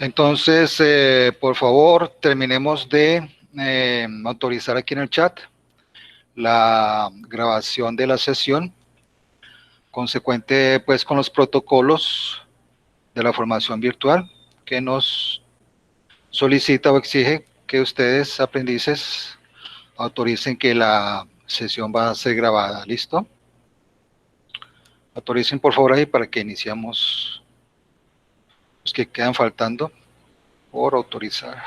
Entonces, por favor, terminemos de autorizar aquí en el chat la grabación de la sesión, consecuente pues con los protocolos de la formación virtual que nos solicita o exige que ustedes, aprendices, autoricen que la sesión va a ser grabada. ¿Listo? Autoricen por favor ahí para que iniciamos los que quedan faltando por autorizar.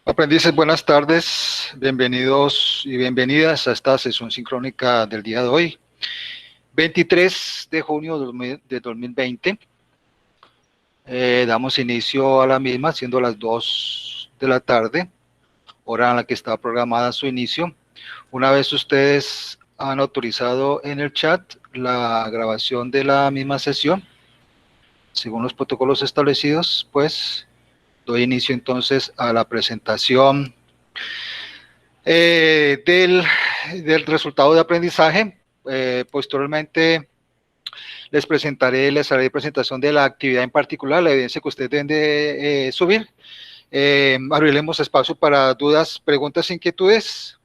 Aprendices, buenas tardes, bienvenidos y bienvenidas a esta sesión sincrónica del día de hoy, 23 de junio de 2020. Damos inicio a la misma, siendo las 2 de la tarde, hora en la que está programada su inicio. Una vez ustedes han autorizado en el chat la grabación de la misma sesión, según los protocolos establecidos, pues doy inicio entonces a la presentación del resultado de aprendizaje. Posteriormente les haré presentación de la actividad en particular, la evidencia que ustedes deben de subir. Abriremos espacio para dudas, preguntas, inquietudes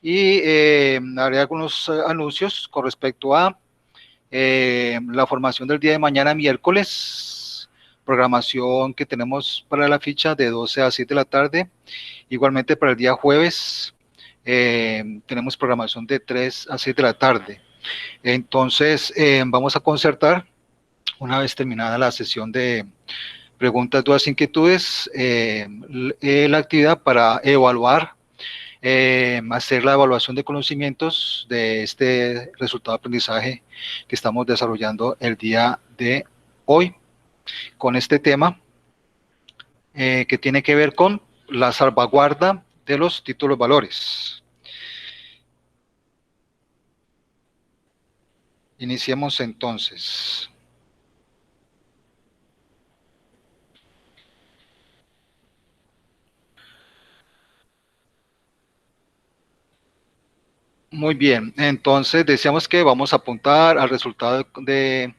y haré algunos anuncios con respecto a la formación del día de mañana, miércoles, programación que tenemos para la ficha de 12 a 7 de la tarde. Igualmente para el día jueves tenemos programación de 3 a 6 de la tarde. Entonces vamos a concertar, una vez terminada la sesión de preguntas, dudas, inquietudes, la actividad para evaluar, hacer la evaluación de conocimientos de este resultado de aprendizaje que estamos desarrollando el día de hoy con este tema que tiene que ver con la salvaguarda de los títulos valores. Iniciemos entonces. Muy bien, entonces decíamos que vamos a apuntar al resultado de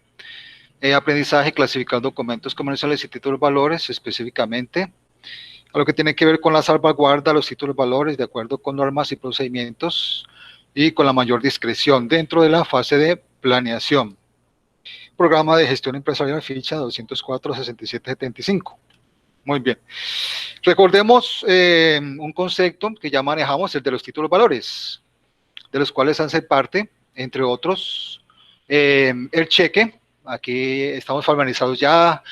aprendizaje, clasificar documentos comerciales y títulos valores, específicamente a lo que tiene que ver con la salvaguarda de los títulos valores de acuerdo con normas y procedimientos y con la mayor discreción dentro de la fase de planeación. Programa de gestión empresarial, ficha 204-6775. Muy bien. Recordemos un concepto que ya manejamos, el de los títulos valores, de los cuales hacen parte, entre otros, el cheque. Aquí estamos familiarizados ya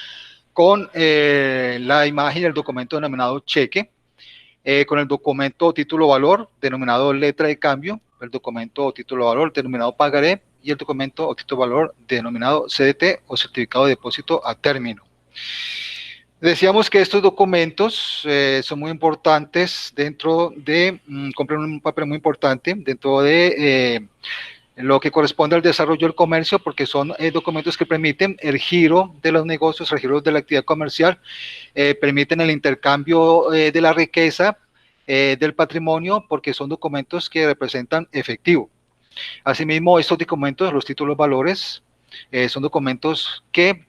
con la imagen del documento denominado cheque, con el documento o título valor denominado letra de cambio, el documento o título valor denominado pagaré y el documento o título valor denominado CDT o certificado de depósito a término. Decíamos que estos documentos son muy importantes dentro de, cumplen un papel muy importante dentro de lo que corresponde al desarrollo del comercio, porque son documentos que permiten el giro de los negocios, el giro de la actividad comercial, permiten el intercambio de la riqueza, del patrimonio, porque son documentos que representan efectivo. Asimismo, estos documentos, los títulos valores, son documentos que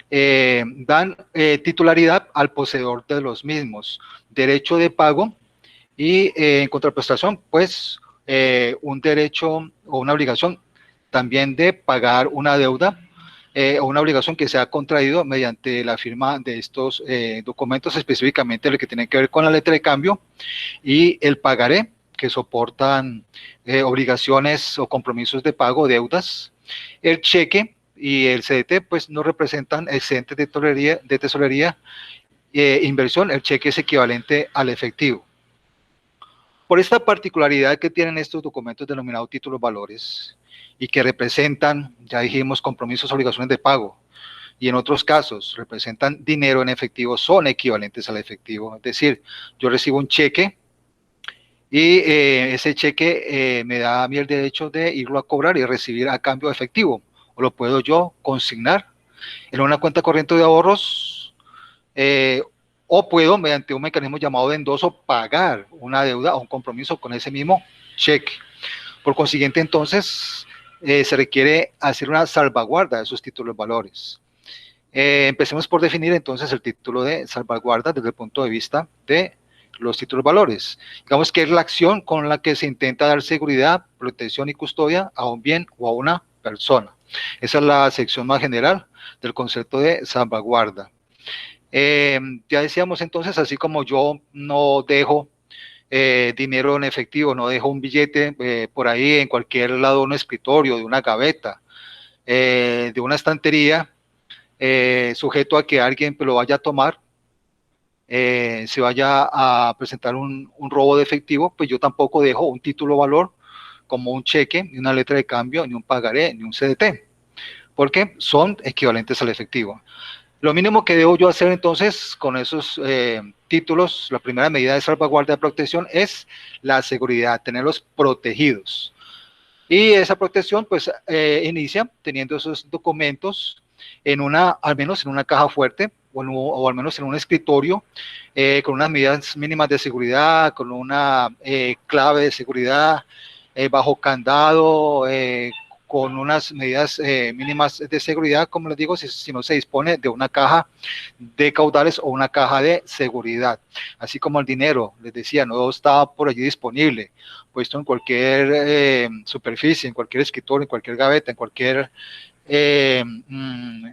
dan titularidad al poseedor de los mismos, derecho de pago y en contraprestación, pues un derecho o una obligación también de pagar una deuda o una obligación que se ha contraído mediante la firma de estos documentos, específicamente lo que tiene que ver con la letra de cambio y el pagaré, que soportan obligaciones o compromisos de pago, deudas. El cheque y el CDT pues no representan excedentes de tesorería, inversión. El cheque es equivalente al efectivo. Por esta particularidad que tienen estos documentos denominados títulos valores y que representan, ya dijimos, compromisos, obligaciones de pago, y en otros casos representan dinero en efectivo, son equivalentes al efectivo. Es decir, yo recibo un cheque y ese cheque me da a mí el derecho de irlo a cobrar y recibir a cambio efectivo, o lo puedo yo consignar en una cuenta corriente de ahorros, o puedo, mediante un mecanismo llamado de endoso, pagar una deuda o un compromiso con ese mismo cheque. Por consiguiente, entonces, se requiere hacer una salvaguarda de esos títulos valores. Empecemos por definir entonces el título de salvaguarda desde el punto de vista de los títulos valores. Digamos que es la acción con la que se intenta dar seguridad, protección y custodia a un bien o a una persona. Esa es la sección más general del concepto de salvaguarda. Ya decíamos entonces, así como yo no dejo dinero en efectivo, no dejo un billete por ahí en cualquier lado de un escritorio, de una gaveta, de una estantería, sujeto a que alguien lo vaya a tomar, se vaya a presentar un robo de efectivo, pues yo tampoco dejo un título valor como un cheque, ni una letra de cambio, ni un pagaré, ni un CDT, porque son equivalentes al efectivo. Lo mínimo que debo yo hacer entonces con esos títulos, la primera medida de salvaguardia de protección es la seguridad, tenerlos protegidos. Y esa protección pues inicia teniendo esos documentos en una, al menos en una caja fuerte o al menos en un escritorio con unas medidas mínimas de seguridad, con una clave de seguridad, bajo candado, con unas medidas mínimas de seguridad, como les digo, si no se dispone de una caja de caudales o una caja de seguridad. Así como el dinero, les decía, no está por allí disponible, puesto en cualquier superficie, en cualquier escritorio, en cualquier gaveta, en cualquier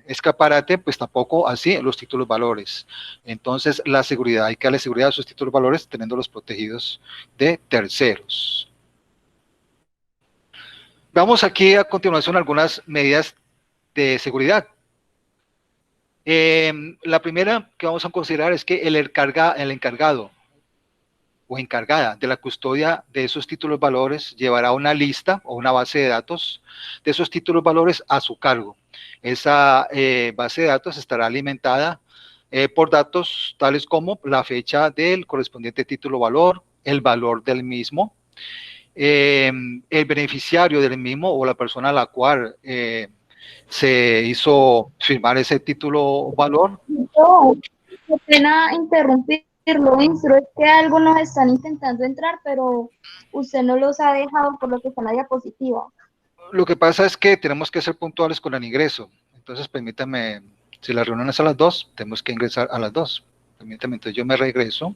escaparate, pues tampoco así los títulos valores. Entonces, la seguridad, hay que darle seguridad a sus títulos valores teniéndolos protegidos de terceros. Vamos aquí a continuación algunas medidas de seguridad. La primera que vamos a considerar es que el encargado o encargada de la custodia de esos títulos valores llevará una lista o una base de datos de esos títulos valores a su cargo. Esa base de datos estará alimentada por datos tales como la fecha del correspondiente título valor, el valor del mismo, el beneficiario del mismo o la persona a la cual se hizo firmar ese título valor. No, qué pena interrumpirlo, Winstro, es que algo nos están intentando entrar, pero usted no los ha dejado por lo que está en la diapositiva. Lo que pasa es que tenemos que ser puntuales con el ingreso. Entonces, permítame, si la reunión es a las 2, tenemos que ingresar a las 2. Permítame, entonces yo me regreso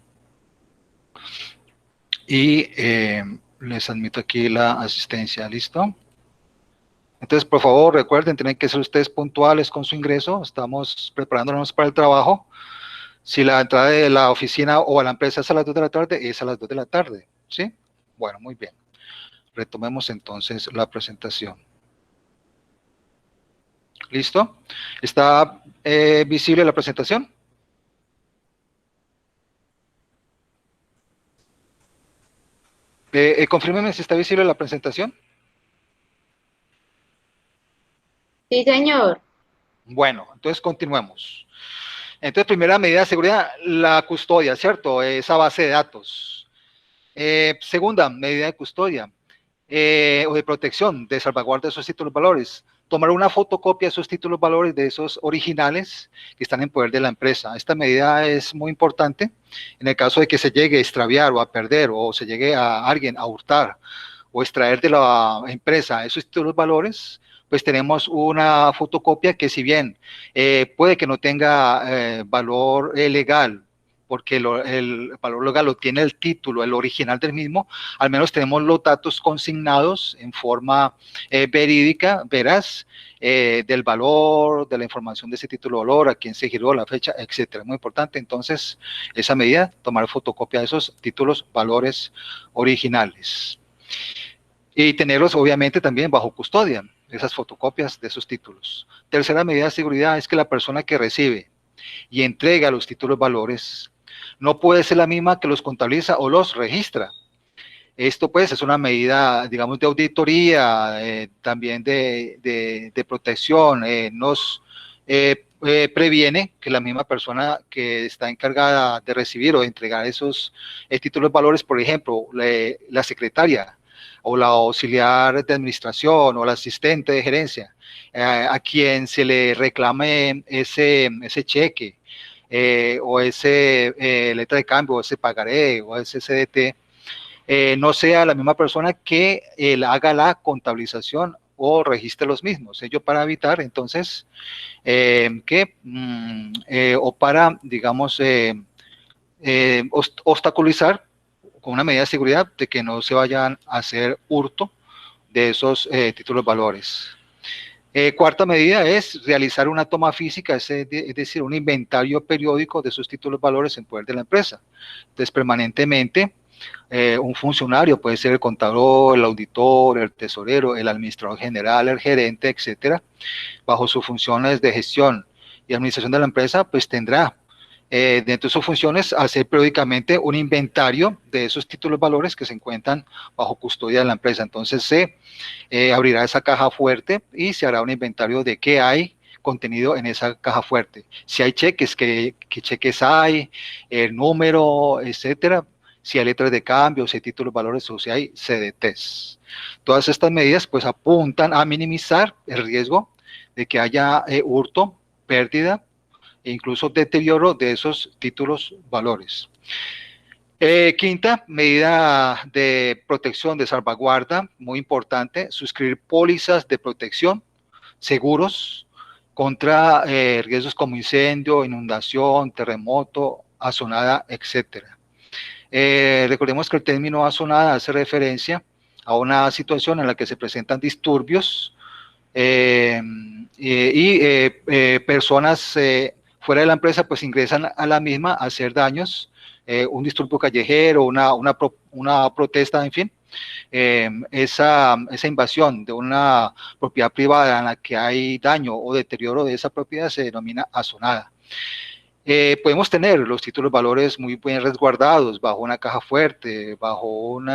y les admito aquí la asistencia, ¿listo? Entonces, por favor, recuerden, tienen que ser ustedes puntuales con su ingreso. Estamos preparándonos para el trabajo. Si la entrada de la oficina o a la empresa es a las 2 de la tarde, es a las 2 de la tarde, ¿sí? Bueno, muy bien. Retomemos entonces la presentación. ¿Listo? ¿Está visible la presentación? Confírmeme si está visible la presentación. Sí, señor. Bueno, entonces continuemos. Entonces, primera medida de seguridad, la custodia, ¿cierto? Esa base de datos. Segunda medida de custodia o de protección, de salvaguarda de esos títulos valores. Tomar una fotocopia de esos títulos valores, de esos originales que están en poder de la empresa. Esta medida es muy importante en el caso de que se llegue a extraviar o a perder o se llegue a alguien a hurtar o extraer de la empresa esos títulos valores, pues tenemos una fotocopia que si bien puede que no tenga valor legal, porque el valor legal lo tiene el título, el original del mismo, al menos tenemos los datos consignados en forma verídica, veraz, del valor, de la información de ese título de valor, a quién se giró, la fecha, etcétera. Muy importante, entonces, esa medida, tomar fotocopia de esos títulos, valores originales. Y tenerlos, obviamente, también bajo custodia, esas fotocopias de esos títulos. Tercera medida de seguridad es que la persona que recibe y entrega los títulos valores no puede ser la misma que los contabiliza o los registra. Esto pues es una medida, digamos, de auditoría, también de protección, nos previene que la misma persona que está encargada de recibir o de entregar esos títulos valores, por ejemplo, la secretaria o la auxiliar de administración o la asistente de gerencia, a quien se le reclame ese cheque o ese letra de cambio o ese pagaré o ese CDT, no sea la misma persona que haga la contabilización o registre los mismos. Ello para evitar, entonces, o para, digamos, obstaculizar con una medida de seguridad de que no se vayan a hacer hurto de esos títulos valores. Cuarta medida es realizar una toma física, es decir, un inventario periódico de esos títulos valores en poder de la empresa. Entonces, permanentemente, un funcionario, puede ser el contador, el auditor, el tesorero, el administrador general, el gerente, etcétera, bajo sus funciones de gestión y administración de la empresa, pues tendrá dentro de sus funciones hacer periódicamente un inventario de esos títulos valores que se encuentran bajo custodia de la empresa. Entonces se abrirá esa caja fuerte y se hará un inventario de qué hay contenido en esa caja fuerte. Si hay cheques, qué cheques hay, el número, etcétera. Si hay letras de cambio, si hay títulos valores o si hay CDTs. Todas estas medidas pues apuntan a minimizar el riesgo de que haya hurto, pérdida e incluso deterioro de esos títulos valores. Quinta medida de protección, de salvaguarda, muy importante, suscribir pólizas de protección, seguros contra riesgos como incendio, inundación, terremoto, azonada, etcétera. Recordemos que el término azonada hace referencia a una situación en la que se presentan disturbios personas fuera de la empresa pues ingresan a la misma a hacer daños, un disturbio callejero, una protesta, en fin, esa invasión de una propiedad privada en la que hay daño o deterioro de esa propiedad se denomina azonada. Podemos tener los títulos valores muy bien resguardados bajo una caja fuerte, bajo un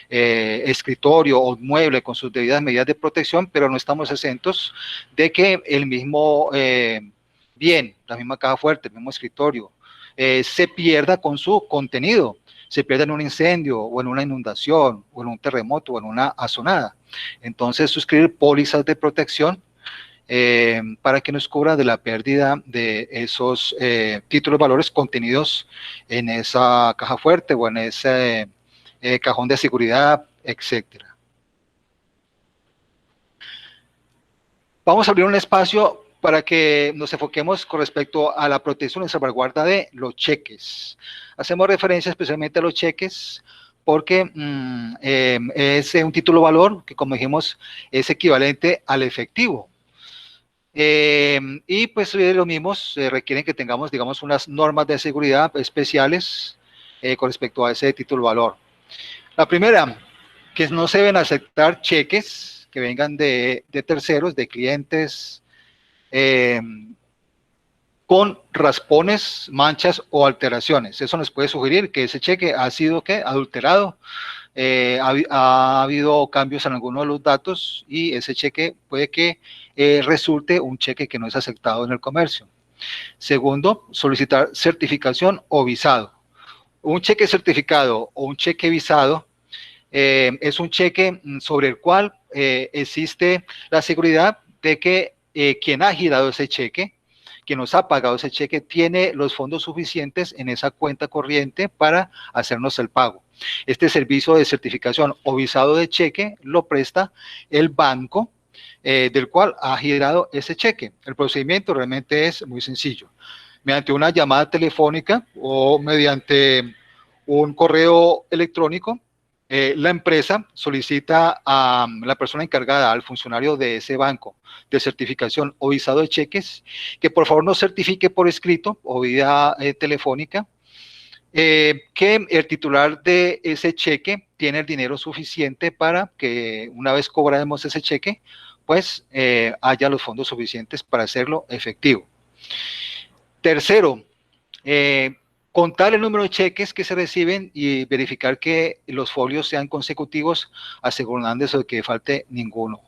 escritorio o mueble con sus debidas medidas de protección, pero no estamos exentos de que el mismo bien, la misma caja fuerte, el mismo escritorio, se pierda con su contenido, se pierda en un incendio o en una inundación o en un terremoto o en una azonada. Entonces, suscribir pólizas de protección para que nos cubra de la pérdida de esos títulos valores contenidos en esa caja fuerte o en ese cajón de seguridad, etcétera. Vamos a abrir un espacio para que nos enfoquemos con respecto a la protección y salvaguarda de los cheques. Hacemos referencia especialmente a los cheques porque es un título valor que, como dijimos, es equivalente al efectivo. Y pues los mismos requieren que tengamos, digamos, unas normas de seguridad especiales con respecto a ese título valor. La primera, que no se deben aceptar cheques que vengan de terceros, de clientes, con raspones, manchas o alteraciones. Eso nos puede sugerir que ese cheque ha sido ¿qué? Adulterado, ha habido cambios en algunos de los datos y ese cheque puede que resulte un cheque que no es aceptado en el comercio. Segundo, solicitar certificación o visado. Un cheque certificado o un cheque visado es un cheque sobre el cual existe la seguridad de que quien ha girado ese cheque, quien nos ha pagado ese cheque, tiene los fondos suficientes en esa cuenta corriente para hacernos el pago. Este servicio de certificación o visado de cheque lo presta el banco del cual ha girado ese cheque. El procedimiento realmente es muy sencillo. mediante una llamada telefónica o mediante un correo electrónico, la empresa solicita a la persona encargada, al funcionario de ese banco de certificación o visado de cheques, que por favor nos certifique por escrito o vía telefónica, que el titular de ese cheque tiene el dinero suficiente para que una vez cobremos ese cheque, pues haya los fondos suficientes para hacerlo efectivo. Tercero, contar el número de cheques que se reciben y verificar que los folios sean consecutivos, asegurándose de que falte ninguno.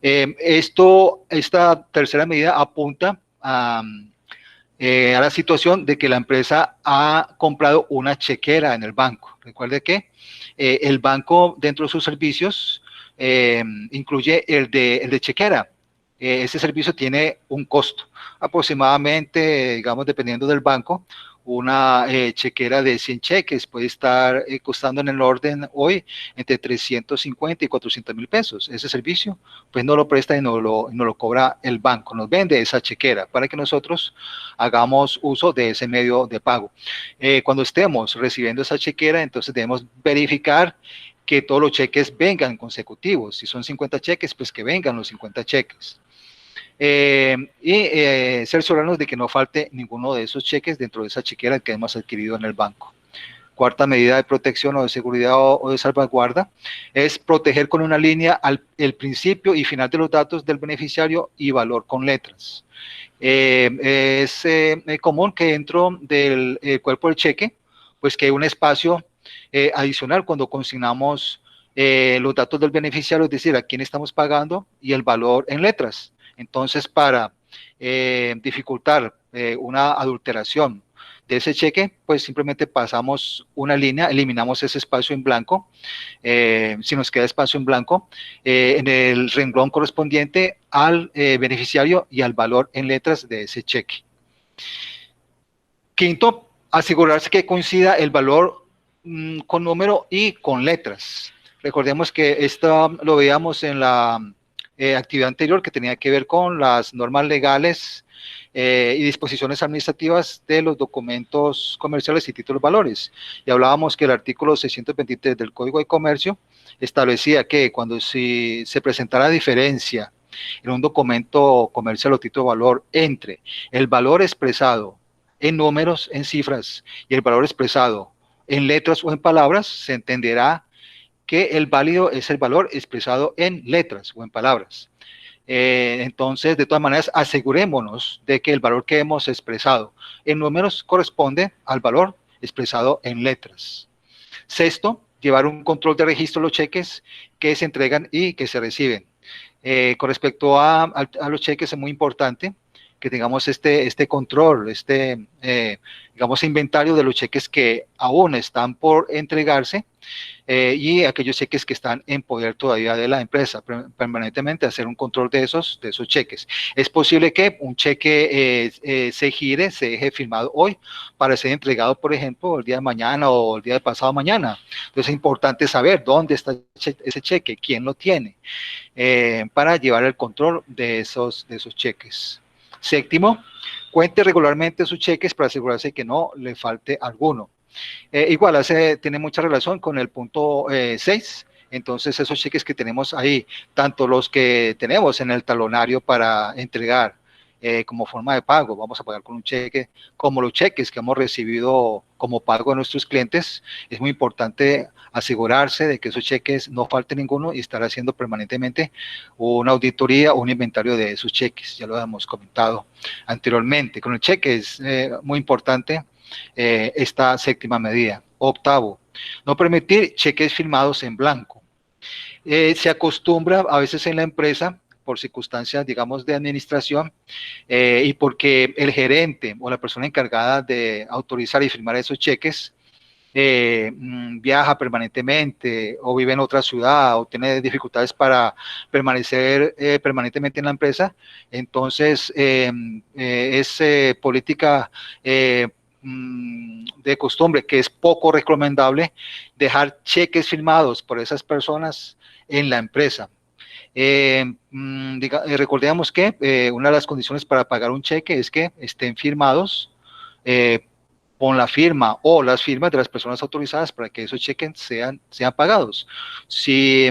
Esta tercera medida apunta a la situación de que la empresa ha comprado una chequera en el banco. Recuerde que el banco, dentro de sus servicios, incluye el de chequera. Ese servicio tiene un costo, aproximadamente, digamos, dependiendo del banco, una chequera de 100 cheques puede estar costando en el orden hoy entre 350 y 400 mil pesos. Ese servicio, pues no lo presta y no lo cobra el banco, nos vende esa chequera para que nosotros hagamos uso de ese medio de pago. Cuando estemos recibiendo esa chequera, entonces debemos verificar que todos los cheques vengan consecutivos. Si son 50 cheques, pues que vengan los 50 cheques. Cerciorarnos de que no falte ninguno de esos cheques dentro de esa chequera que hemos adquirido en el banco. Cuarta medida de protección o de seguridad o de salvaguarda es proteger con una línea el principio y final de los datos del beneficiario y valor con letras. Es común que dentro del cuerpo del cheque, pues que hay un espacio adicional cuando consignamos los datos del beneficiario, es decir, a quién estamos pagando y el valor en letras. Entonces, para dificultar una adulteración de ese cheque, pues simplemente pasamos una línea, eliminamos ese espacio en blanco. Si nos queda espacio en blanco, en el renglón correspondiente al beneficiario y al valor en letras de ese cheque. Quinto, asegurarse que coincida el valor con número y con letras. Recordemos que esto lo veíamos en la actividad anterior, que tenía que ver con las normas legales y disposiciones administrativas de los documentos comerciales y títulos valores. Y hablábamos que el artículo 623 del Código de Comercio establecía que cuando se presentara diferencia en un documento comercial o título de valor entre el valor expresado en números, en cifras, y el valor expresado en letras o en palabras, se entenderá que el válido es el valor expresado en letras o en palabras. Entonces, de todas maneras, asegurémonos de que el valor que hemos expresado en números corresponde al valor expresado en letras. Sexto, llevar un control de registro de los cheques que se entregan y que se reciben. Con respecto a los cheques, es muy importante que tengamos este control, digamos, inventario de los cheques que aún están por entregarse y aquellos cheques que están en poder todavía de la empresa, permanentemente hacer un control de esos cheques. Es posible que un cheque se gire, se deje firmado hoy para ser entregado, por ejemplo, el día de mañana o el día de pasado mañana. Entonces es importante saber dónde está ese cheque, quién lo tiene, para llevar el control de esos cheques. Séptimo, cuente regularmente sus cheques para asegurarse que no le falte alguno. Igual, tiene mucha relación con el punto 6. Entonces, esos cheques que tenemos ahí, tanto los que tenemos en el talonario para entregar como forma de pago, vamos a pagar con un cheque, como los cheques que hemos recibido como pago de nuestros clientes, es muy importante asegurarse de que esos cheques no falte ninguno y estar haciendo permanentemente una auditoría o un inventario de esos cheques. Ya lo hemos comentado anteriormente. Con el cheque es muy importante esta séptima medida. Octavo, no permitir cheques firmados en blanco. Se acostumbra a veces en la empresa, por circunstancias, digamos, de administración, y porque el gerente o la persona encargada de autorizar y firmar esos cheques viaja permanentemente o vive en otra ciudad o tiene dificultades para permanecer permanentemente en la empresa, entonces es política de costumbre que es poco recomendable dejar cheques firmados por esas personas en la empresa. Recordemos que una de las condiciones para pagar un cheque es que estén firmados con la firma o las firmas de las personas autorizadas para que esos cheques sean pagados. Si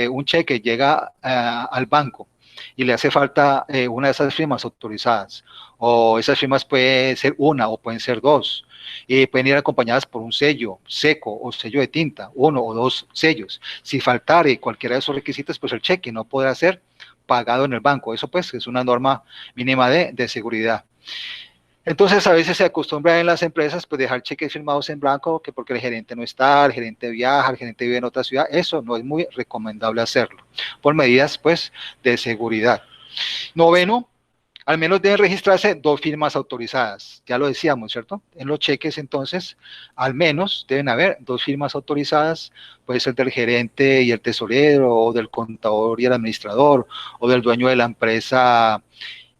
un cheque llega al banco y le hace falta una de esas firmas autorizadas, o esas firmas pueden ser una o pueden ser dos, y pueden ir acompañadas por un sello seco o sello de tinta, uno o dos sellos. Si faltare cualquiera de esos requisitos, pues el cheque no podrá ser pagado en el banco. Eso pues es una norma mínima de seguridad. Entonces, a veces se acostumbra en las empresas pues dejar cheques firmados en blanco, que porque el gerente no está, el gerente viaja, el gerente vive en otra ciudad. Eso no es muy recomendable hacerlo, por medidas pues de seguridad. Noveno, al menos deben registrarse dos firmas autorizadas. Ya lo decíamos, ¿cierto? En los cheques, entonces, al menos deben haber dos firmas autorizadas, puede ser del gerente y el tesorero, o del contador y el administrador, o del dueño de la empresa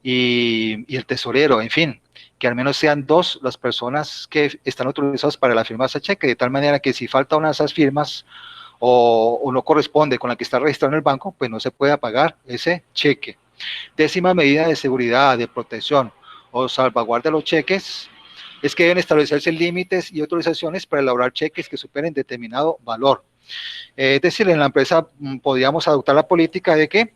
y el tesorero, en fin, que al menos sean dos las personas que están autorizadas para la firma de ese cheque, de tal manera que si falta una de esas firmas o no corresponde con la que está registrado en el banco, pues no se puede pagar ese cheque. Décima medida de seguridad, de protección o salvaguarda de los cheques es que deben establecerse límites y autorizaciones para elaborar cheques que superen determinado valor. Es decir, en la empresa podríamos adoptar la política de que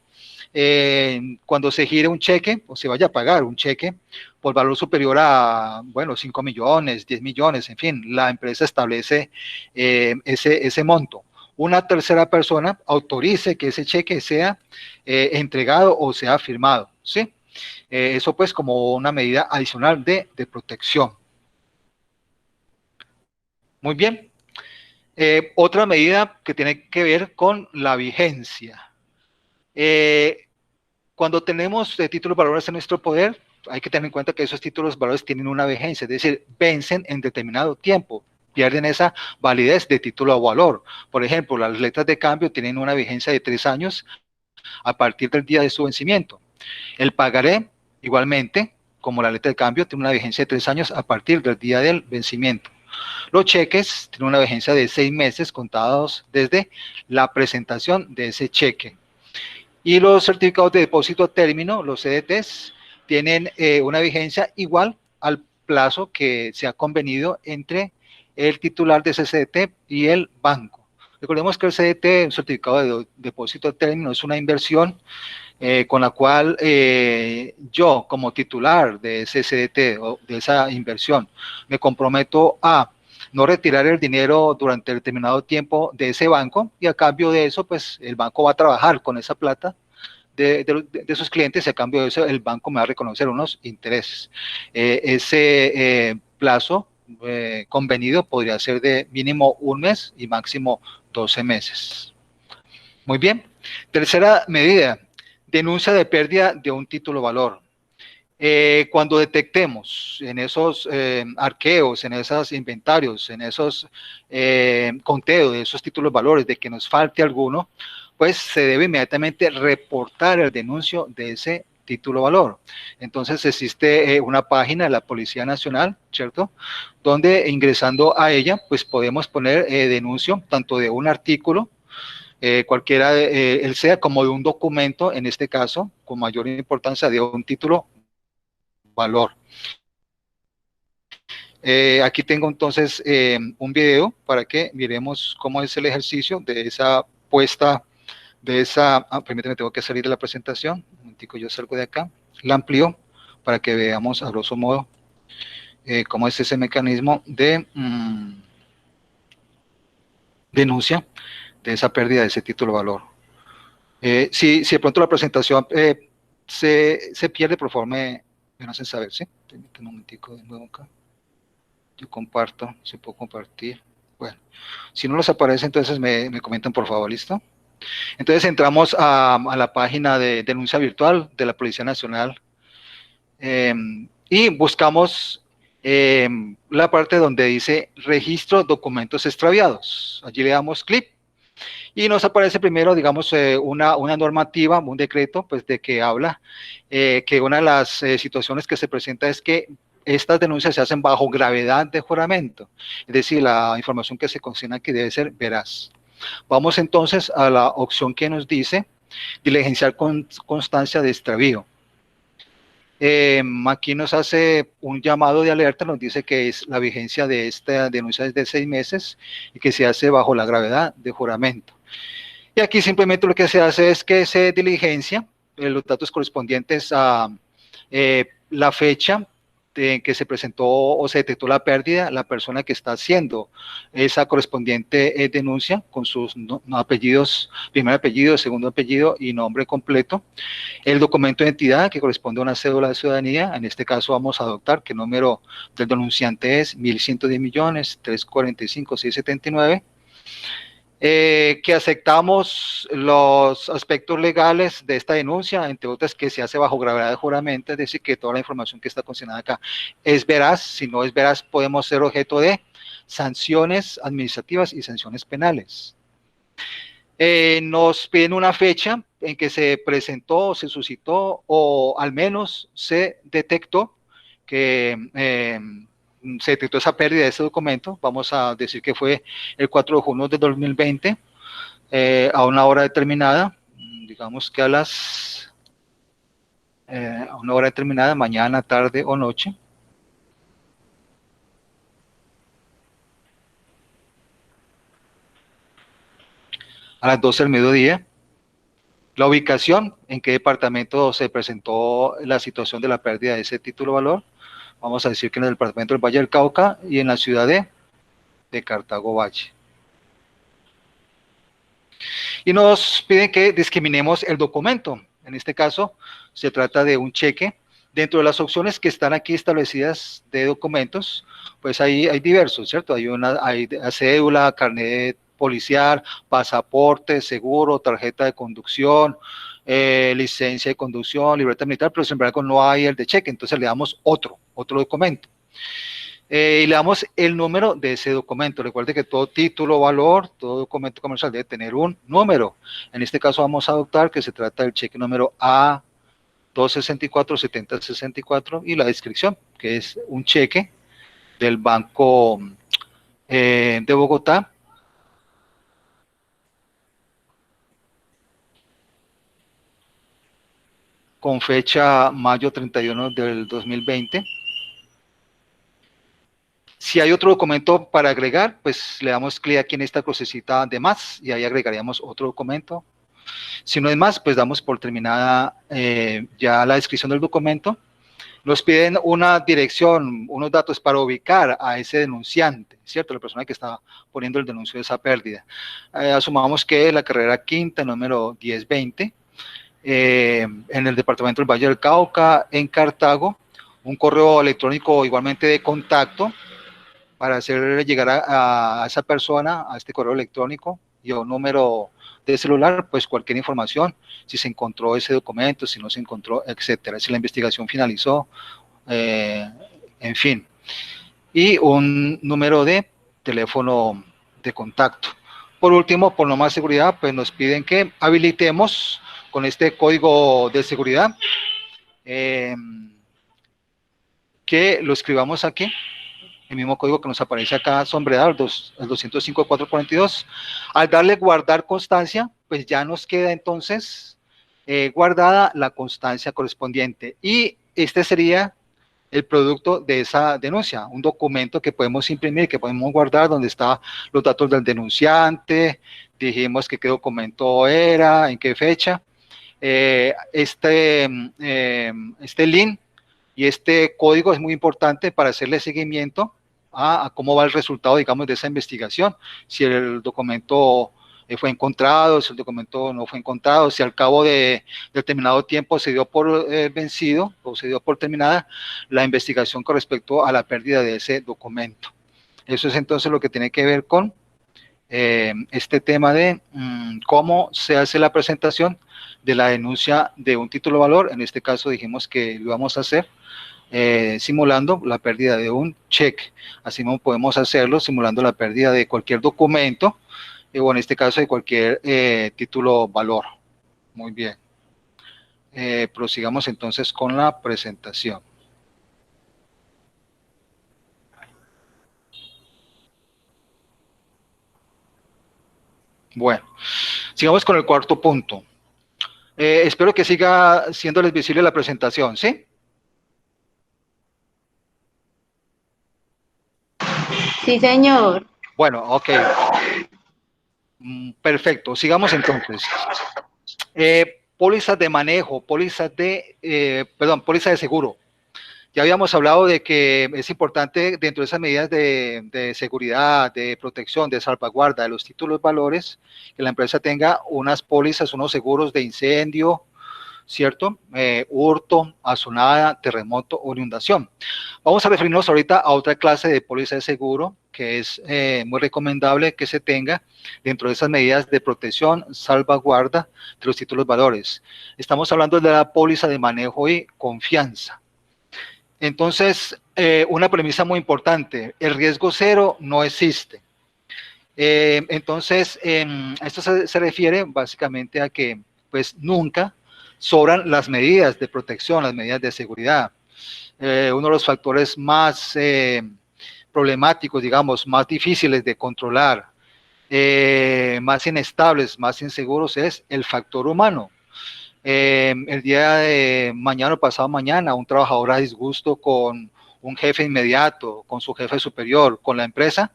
cuando se gire un cheque o se vaya a pagar un cheque por valor superior a, bueno, 5 millones, 10 millones, en fin, la empresa establece ese monto. Una tercera persona autorice que ese cheque sea entregado o sea firmado, ¿sí? Eso pues como una medida adicional de protección. Muy bien. Otra medida que tiene que ver con la vigencia. Cuando tenemos títulos valores en nuestro poder, hay que tener en cuenta que esos títulos valores tienen una vigencia, es decir, vencen en determinado tiempo, pierden esa validez de título a valor. Por ejemplo, las letras de cambio tienen una vigencia de 3 años a partir del día de su vencimiento. El pagaré, igualmente, como la letra de cambio, tiene una vigencia de 3 años a partir del día del vencimiento. Los cheques tienen una vigencia de 6 meses contados desde la presentación de ese cheque. Y los certificados de depósito a término, los CDTs, tienen una vigencia igual al plazo que se ha convenido entre el titular de ese CDT y el banco. Recordemos que el CDT, un certificado de depósito a término, es una inversión con la cual yo, como titular de ese CDT o de esa inversión, me comprometo a no retirar el dinero durante determinado tiempo de ese banco, y a cambio de eso, pues el banco va a trabajar con esa plata de sus clientes, y a cambio de eso el banco me va a reconocer unos intereses. Ese plazo convenido podría ser de mínimo 1 mes y máximo 12 meses. Muy bien. Tercera medida, denuncia de pérdida de un título valor. Cuando detectemos en esos arqueos, en esos inventarios, en esos conteos de esos títulos valores de que nos falte alguno, pues se debe inmediatamente reportar el denuncio de ese título valor. Entonces existe una página de la Policía Nacional, ¿cierto? Donde ingresando a ella, pues podemos poner denuncio tanto de un artículo, cualquiera, él sea, como de un documento, en este caso, con mayor importancia, de un título valor. Aquí tengo entonces un video para que miremos cómo es el ejercicio de esa puesta, de esa, permíteme, tengo que salir de la presentación, un momentico, yo salgo de acá, la amplío para que veamos a grosso modo cómo es ese mecanismo de denuncia de esa pérdida de ese título valor. Si de pronto la presentación se pierde, por favor me hacen saber, ¿sí? Permítanme un momentico de nuevo acá. Yo comparto, si puedo compartir. Bueno, si no les aparece, entonces me comentan, por favor, ¿listo? Entonces entramos a la página de denuncia virtual de la Policía Nacional y buscamos la parte donde dice registro documentos extraviados. Allí le damos clic y nos aparece primero, digamos, una normativa, un decreto, pues de que habla que una de las situaciones que se presenta es que estas denuncias se hacen bajo gravedad de juramento, es decir, la información que se consigna aquí debe ser veraz. Vamos entonces a la opción que nos dice diligenciar constancia de extravío. Aquí nos hace un llamado de alerta, nos dice que es la vigencia de esta denuncia es de 6 meses y que se hace bajo la gravedad de juramento. Y aquí simplemente lo que se hace es que se diligencia los datos correspondientes a la fecha en que se presentó o se detectó la pérdida, la persona que está haciendo esa correspondiente denuncia con sus apellidos, primer apellido, segundo apellido y nombre completo, el documento de identidad que corresponde a una cédula de ciudadanía, en este caso vamos a adoptar que el número del denunciante es 1.110.345.679, que aceptamos los aspectos legales de esta denuncia, entre otras que se hace bajo gravedad de juramento, es decir, que toda la información que está consignada acá es veraz, si no es veraz podemos ser objeto de sanciones administrativas y sanciones penales. Nos piden una fecha en que se presentó, se suscitó o al menos se detectó que se detectó esa pérdida de ese documento. Vamos a decir que fue el 4 de junio de 2020 a una hora determinada, digamos que a una hora determinada, mañana, tarde o noche. A las 12 del mediodía. La ubicación, en qué departamento se presentó la situación de la pérdida de ese título de valor. Vamos a decir que en el departamento del Valle del Cauca y en la ciudad de Cartago Valle. Y nos piden que discriminemos el documento. En este caso, se trata de un cheque. Dentro de las opciones que están aquí establecidas de documentos, pues hay diversos, ¿cierto? Hay cédula, carnet policial, pasaporte, seguro, tarjeta de conducción, licencia de conducción, libreta militar, pero sin embargo no hay el de cheque, entonces le damos otro documento. Y le damos el número de ese documento. Recuerde que todo título, valor, todo documento comercial debe tener un número. En este caso vamos a adoptar que se trata del cheque número A264-7064 y la descripción, que es un cheque del Banco de Bogotá, con fecha mayo 31 del 2020. Si hay otro documento para agregar, pues le damos clic aquí en esta crucecita de más y ahí agregaríamos otro documento. Si no es más, pues damos por terminada ya la descripción del documento. Nos piden una dirección, unos datos para ubicar a ese denunciante, ¿cierto? La persona que está poniendo el denuncio de esa pérdida. Asumamos que la carrera quinta, número 1020, en el departamento del Valle del Cauca, en Cartago, un correo electrónico igualmente de contacto para hacer llegar a esa persona, a este correo electrónico y a un número de celular, pues cualquier información, si se encontró ese documento, si no se encontró, etcétera, si la investigación finalizó, en fin. Y un número de teléfono de contacto. Por último, por no más seguridad, pues nos piden que habilitemos con este código de seguridad, que lo escribamos aquí, el mismo código que nos aparece acá sombreado, el 205.442. Al darle guardar constancia, pues ya nos queda entonces guardada la constancia correspondiente. Y este sería el producto de esa denuncia, un documento que podemos imprimir, que podemos guardar, donde están los datos del denunciante, dijimos que qué documento era, en qué fecha. Este link y este código es muy importante para hacerle seguimiento a cómo va el resultado, digamos, de esa investigación, si el documento fue encontrado, si el documento no fue encontrado, si al cabo de determinado tiempo se dio por vencido o se dio por terminada la investigación con respecto a la pérdida de ese documento. Eso es entonces lo que tiene que ver con este tema de cómo se hace la presentación de la denuncia de un título de valor. En este caso dijimos que lo vamos a hacer simulando la pérdida de un cheque. Así mismo podemos hacerlo simulando la pérdida de cualquier documento, o en este caso de cualquier título valor. Muy bien. Prosigamos entonces con la presentación. Bueno, sigamos con el cuarto punto. Espero que siga siéndoles visible la presentación, ¿sí? Sí, señor. Bueno, ok. Perfecto. Sigamos entonces. Pólizas de manejo, póliza de seguro. Ya habíamos hablado de que es importante dentro de esas medidas de seguridad, de protección, de salvaguarda de los títulos valores, que la empresa tenga unas pólizas, unos seguros de incendio, ¿cierto? Hurto, azonada, terremoto o inundación. Vamos a referirnos ahorita a otra clase de póliza de seguro que es muy recomendable que se tenga dentro de esas medidas de protección, salvaguarda de los títulos valores. Estamos hablando de la póliza de manejo y confianza. Entonces, una premisa muy importante, el riesgo cero no existe. Entonces, esto se refiere básicamente a que pues nunca sobran las medidas de protección, las medidas de seguridad. Uno de los factores más problemáticos, digamos, más difíciles de controlar, más inestables, más inseguros es el factor humano. El día de mañana o pasado mañana, un trabajador a disgusto con un jefe inmediato, con su jefe superior, con la empresa,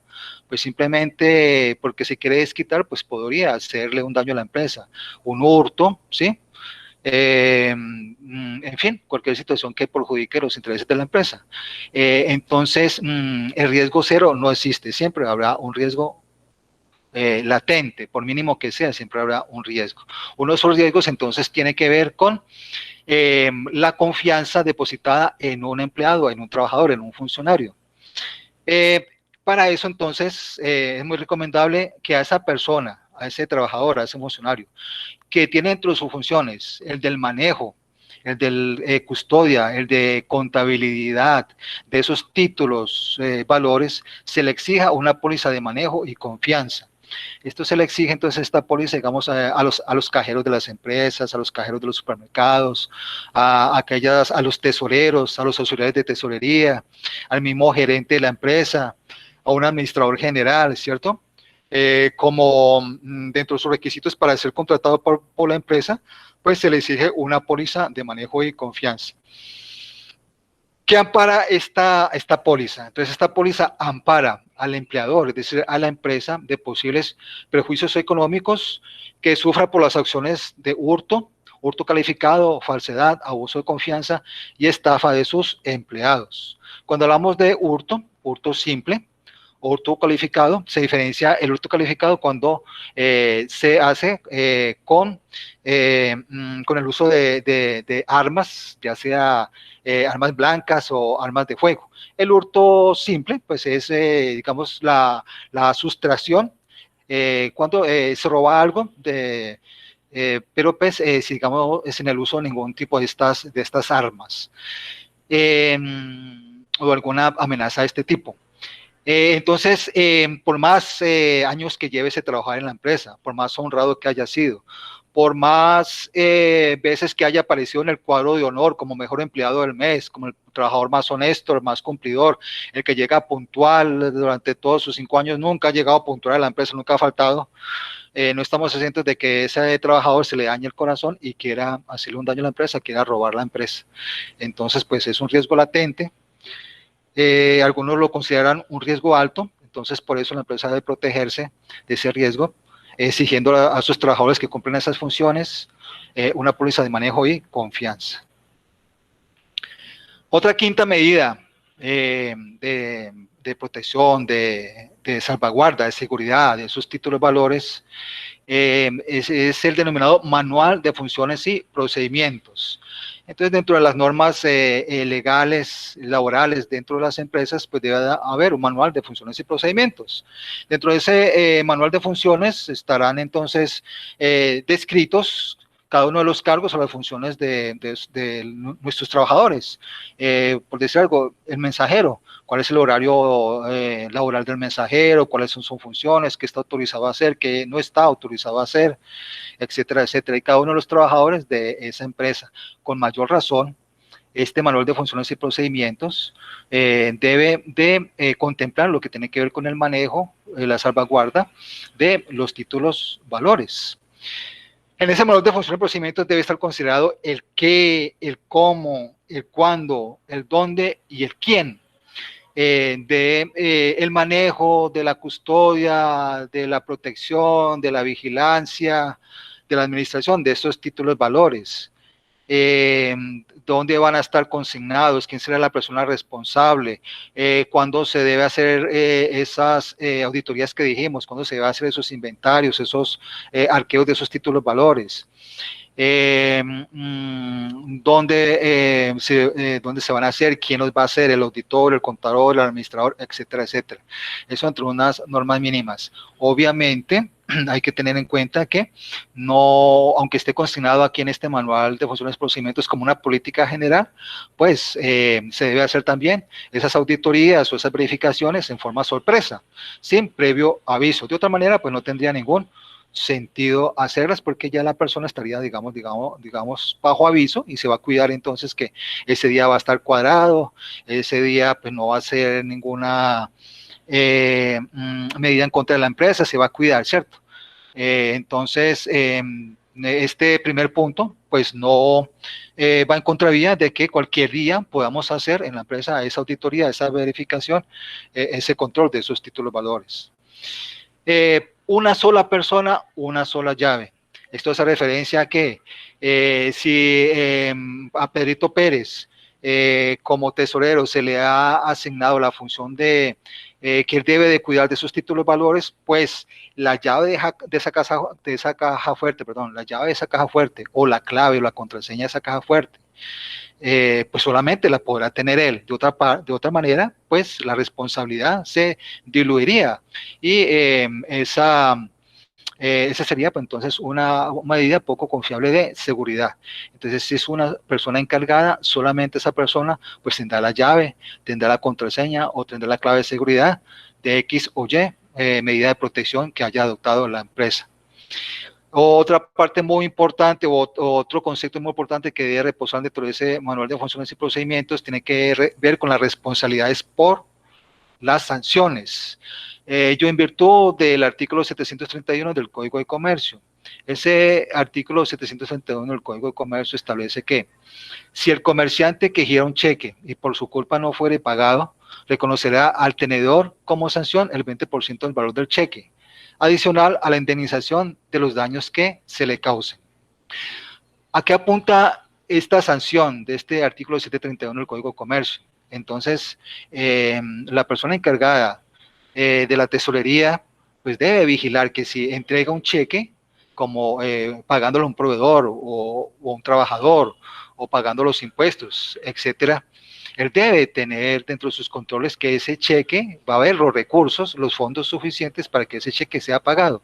pues simplemente porque se quiere desquitar, pues podría hacerle un daño a la empresa, un hurto, ¿sí? En fin, cualquier situación que perjudique los intereses de la empresa. Entonces, el riesgo cero no existe, siempre habrá un riesgo latente, por mínimo que sea, siempre habrá un riesgo. Uno de esos riesgos entonces tiene que ver con la confianza depositada en un empleado, en un trabajador, en un funcionario. Para eso entonces es muy recomendable que a esa persona, a ese trabajador, a ese funcionario, que tiene dentro de sus funciones el del manejo, el de custodia, el de contabilidad de esos títulos, valores, se le exija una póliza de manejo y confianza. Esto se le exige entonces esta póliza, digamos, a los cajeros de las empresas, a los cajeros de los supermercados, a los tesoreros, a los auxiliares de tesorería, al mismo gerente de la empresa, a un administrador general, ¿cierto? Como dentro de sus requisitos para ser contratado por la empresa, pues se le exige una póliza de manejo y confianza. ¿Qué ampara esta póliza? Entonces, esta póliza ampara al empleador, es decir, a la empresa, de posibles perjuicios económicos que sufra por las acciones de hurto, hurto calificado, falsedad, abuso de confianza y estafa de sus empleados. Cuando hablamos de hurto simple, hurto calificado, se diferencia el hurto calificado cuando se hace con el uso de armas, ya sea armas blancas o armas de fuego. El hurto simple, pues es, digamos, la sustracción, cuando se roba algo, pero pues, si digamos, es en el uso de ningún tipo de estas armas, o alguna amenaza de este tipo. Entonces, por más años que lleves de trabajar en la empresa, por más honrado que haya sido, por más veces que haya aparecido en el cuadro de honor como mejor empleado del mes, como el trabajador más honesto, el más cumplidor, el que llega puntual durante todos sus 5 años, nunca ha llegado puntual a la empresa, nunca ha faltado. No estamos exentos de que ese trabajador se le dañe el corazón y quiera hacerle un daño a la empresa, quiera robar la empresa. Entonces, pues es un riesgo latente. Algunos lo consideran un riesgo alto, entonces por eso la empresa debe protegerse de ese riesgo, exigiendo a sus trabajadores que cumplan esas funciones, una póliza de manejo y confianza. Otra quinta medida de protección, de salvaguarda, de seguridad de sus títulos valores, es el denominado manual de funciones y procedimientos. Entonces, dentro de las normas legales, laborales, dentro de las empresas, pues debe haber un manual de funciones y procedimientos. Dentro de ese manual de funciones estarán entonces descritos cada uno de los cargos o las funciones de nuestros trabajadores. Por decir algo, el mensajero, cuál es el horario laboral del mensajero, cuáles son sus funciones, qué está autorizado a hacer, qué no está autorizado a hacer, etcétera, etcétera. Y cada uno de los trabajadores de esa empresa, con mayor razón, este manual de funciones y procedimientos debe de contemplar lo que tiene que ver con el manejo, la salvaguarda de los títulos valores. En ese manual de funciones y procedimientos debe estar considerado el qué, el cómo, el cuándo, el dónde y el quién. el manejo, de la custodia, de la protección, de la vigilancia, de la administración de estos títulos valores. Dónde van a estar consignados, quién será la persona responsable, cuándo se debe hacer esas auditorías que dijimos, cuándo se debe hacer esos inventarios, esos arqueos de esos títulos valores. Dónde se van a hacer, quién los va a hacer, el auditor, el contador, el administrador, etcétera, etcétera. Eso entre unas normas mínimas. Obviamente, hay que tener en cuenta que no, aunque esté consignado aquí en este manual de funciones y procedimientos como una política general, pues se debe hacer también esas auditorías o esas verificaciones en forma sorpresa, sin previo aviso. De otra manera, pues no tendría ningún sentido hacerlas porque ya la persona estaría, digamos, bajo aviso y se va a cuidar entonces que ese día va a estar cuadrado, ese día pues no va a ser ninguna medida en contra de la empresa, se va a cuidar, ¿cierto? Entonces, este primer punto, pues no va en contravía de que cualquier día podamos hacer en la empresa esa auditoría, esa verificación, ese control de esos títulos valores. Una sola persona, una sola llave. Esto hace referencia a que si a Pedrito Pérez como tesorero se le ha asignado la función de que él debe de cuidar de sus títulos valores, pues la llave de esa caja fuerte, perdón, la llave de esa caja fuerte o la clave o la contraseña de esa caja fuerte, pues solamente la podrá tener él. De otra manera, pues la responsabilidad se diluiría y esa sería pues, entonces una medida poco confiable de seguridad. Entonces, si es una persona encargada, solamente esa persona pues tendrá la llave, tendrá la contraseña o tendrá la clave de seguridad de X o Y medida de protección que haya adoptado la empresa. Otra parte muy importante, otro concepto muy importante que debe reposar dentro de ese manual de funciones y procedimientos, tiene que ver con las responsabilidades por las sanciones. Yo en virtud del artículo 731 del Código de Comercio, ese artículo 731 del Código de Comercio establece que si el comerciante que gira un cheque y por su culpa no fuere pagado, reconocerá al tenedor como sanción el 20% del valor del cheque, adicional a la indemnización de los daños que se le causen. ¿A qué apunta esta sanción de este artículo 731 del Código de Comercio? Entonces, la persona encargada de la tesorería, pues debe vigilar que si entrega un cheque, como pagándolo a un proveedor o un trabajador, o pagando los impuestos, etcétera, él debe tener dentro de sus controles que ese cheque va a haber los recursos, los fondos suficientes para que ese cheque sea pagado.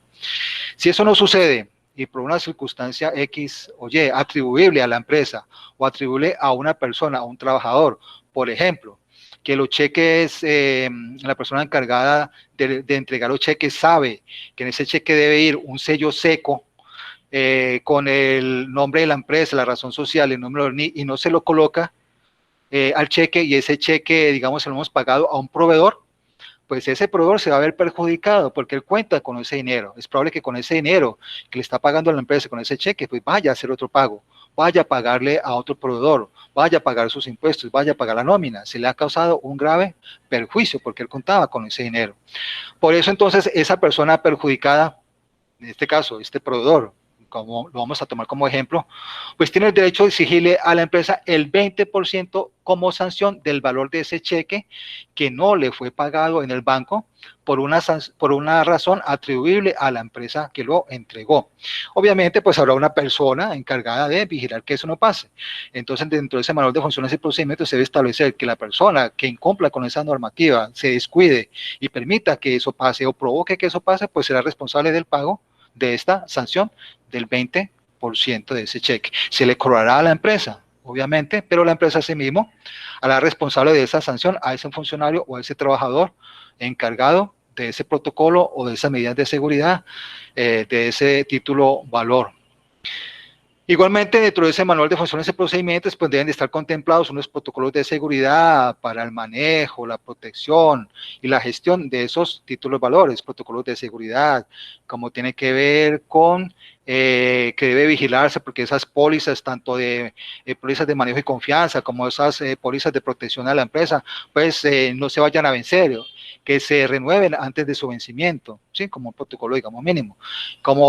Si eso no sucede y por una circunstancia X o Y atribuible a la empresa o atribuible a una persona, a un trabajador, por ejemplo, que los cheques, la persona encargada de entregar los cheques sabe que en ese cheque debe ir un sello seco con el nombre de la empresa, la razón social, el número del NIE, y no se lo coloca al cheque, y ese cheque, digamos, se lo hemos pagado a un proveedor, pues ese proveedor se va a ver perjudicado porque él cuenta con ese dinero. Es probable que con ese dinero que le está pagando a la empresa, con ese cheque, pues vaya a hacer otro pago, vaya a pagarle a otro proveedor, vaya a pagar sus impuestos, vaya a pagar la nómina. Se le ha causado un grave perjuicio porque él contaba con ese dinero. Por eso entonces esa persona perjudicada, en este caso, este proveedor, como lo vamos a tomar como ejemplo, pues tiene el derecho de exigirle a la empresa el 20% como sanción del valor de ese cheque que no le fue pagado en el banco por una razón atribuible a la empresa que lo entregó. Obviamente, pues habrá una persona encargada de vigilar que eso no pase. Entonces, dentro de ese manual de funciones y procedimientos se debe establecer que la persona que incumpla con esa normativa, se descuide y permita que eso pase o provoque que eso pase, pues será responsable del pago de esta sanción del 20% de ese cheque. Se le cobrará a la empresa, obviamente, pero la empresa asimismo hará responsable de esa sanción a ese funcionario o a ese trabajador encargado de ese protocolo o de esas medidas de seguridad, de ese título valor. Igualmente, dentro de ese manual de funciones y procedimientos, pues deben de estar contemplados unos protocolos de seguridad para el manejo, la protección y la gestión de esos títulos valores, protocolos de seguridad, como tiene que ver con que debe vigilarse porque esas pólizas, tanto de pólizas de manejo y confianza como esas pólizas de protección a la empresa, pues no se vayan a vencer, que se renueven antes de su vencimiento, ¿sí? Como un protocolo, digamos, mínimo. Como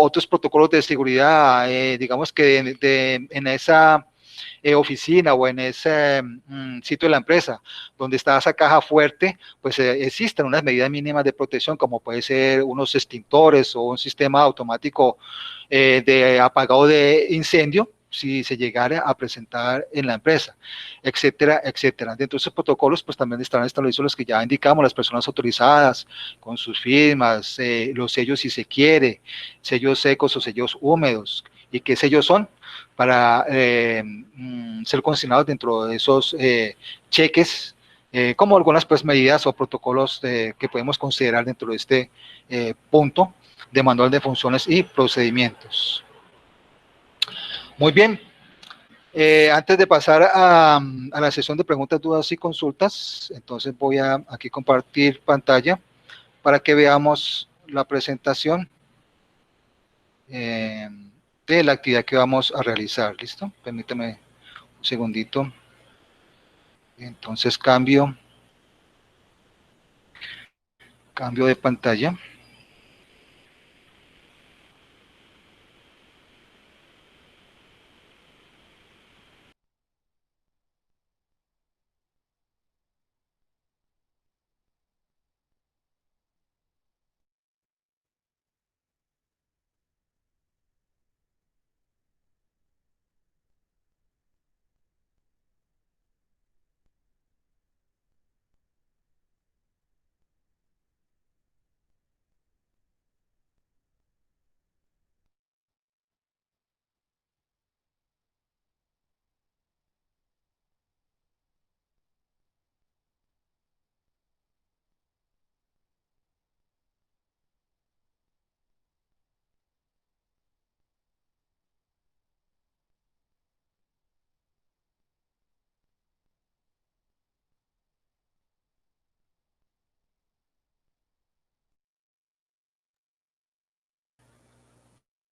otros protocolos de seguridad, digamos que en esa oficina o en ese sitio de la empresa donde está esa caja fuerte, pues existen unas medidas mínimas de protección, como puede ser unos extintores o un sistema automático de apagado de incendio, si se llegara a presentar en la empresa, etcétera, etcétera. Dentro de esos protocolos, pues también estarán establecidos los que ya indicamos, las personas autorizadas, con sus firmas, los sellos si se quiere, sellos secos o sellos húmedos. ¿Y qué sellos son? Para ser consignados dentro de esos cheques, como algunas pues medidas o protocolos que podemos considerar dentro de este punto de manual de funciones y procedimientos. Muy bien. Antes de pasar a la sesión de preguntas, dudas y consultas, entonces voy a aquí compartir pantalla para que veamos la presentación de la actividad que vamos a realizar. ¿Listo? Permítame un segundito. Entonces cambio de pantalla.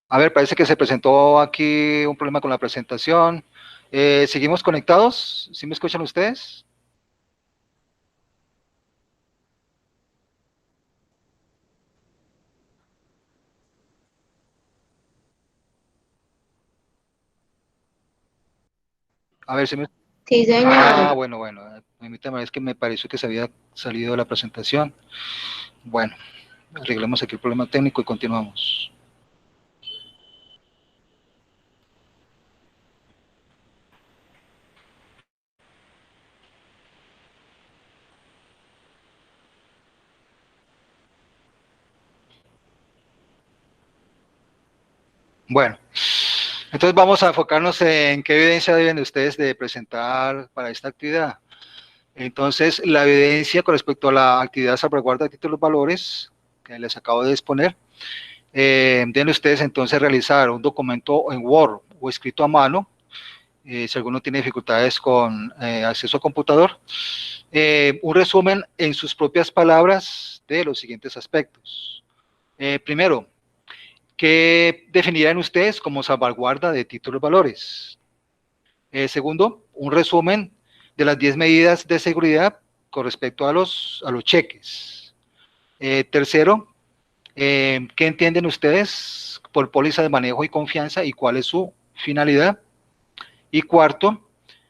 A ver, parece que se presentó aquí un problema con la presentación. ¿Seguimos conectados? ¿Sí me escuchan ustedes? A ver si me... Sí, señor. Bueno, bueno. Permítame, es que me pareció que se había salido de la presentación. Bueno, arreglemos aquí el problema técnico y continuamos. Bueno, entonces vamos a enfocarnos en qué evidencia deben ustedes de presentar para esta actividad. Entonces, la evidencia con respecto a la actividad de salvaguarda de títulos valores que les acabo de exponer, deben ustedes entonces realizar un documento en Word o escrito a mano, si alguno tiene dificultades con acceso a computador, un resumen en sus propias palabras de los siguientes aspectos. Primero, ¿qué definirían ustedes como salvaguarda de títulos valores? Segundo, un resumen de las 10 medidas de seguridad con respecto a los cheques. Tercero, ¿qué entienden ustedes por póliza de manejo y confianza y cuál es su finalidad? Y cuarto,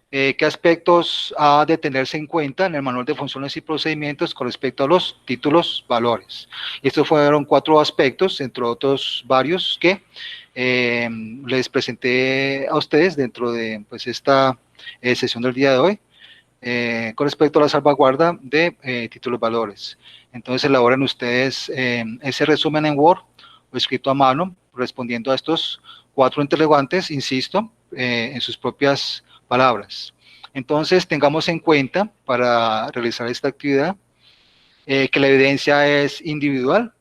¿qué aspectos ha de tenerse en cuenta en el manual de funciones y procedimientos con respecto a los títulos valores? Estos fueron 4 aspectos, entre otros varios, que les presenté a ustedes dentro de pues, esta sesión del día de hoy, con respecto a la salvaguarda de títulos valores. Entonces elaboren ustedes ese resumen en Word o escrito a mano, respondiendo a estos 4 interrogantes, insisto, en sus propias palabras. Entonces tengamos en cuenta para realizar esta actividad que la evidencia es individual,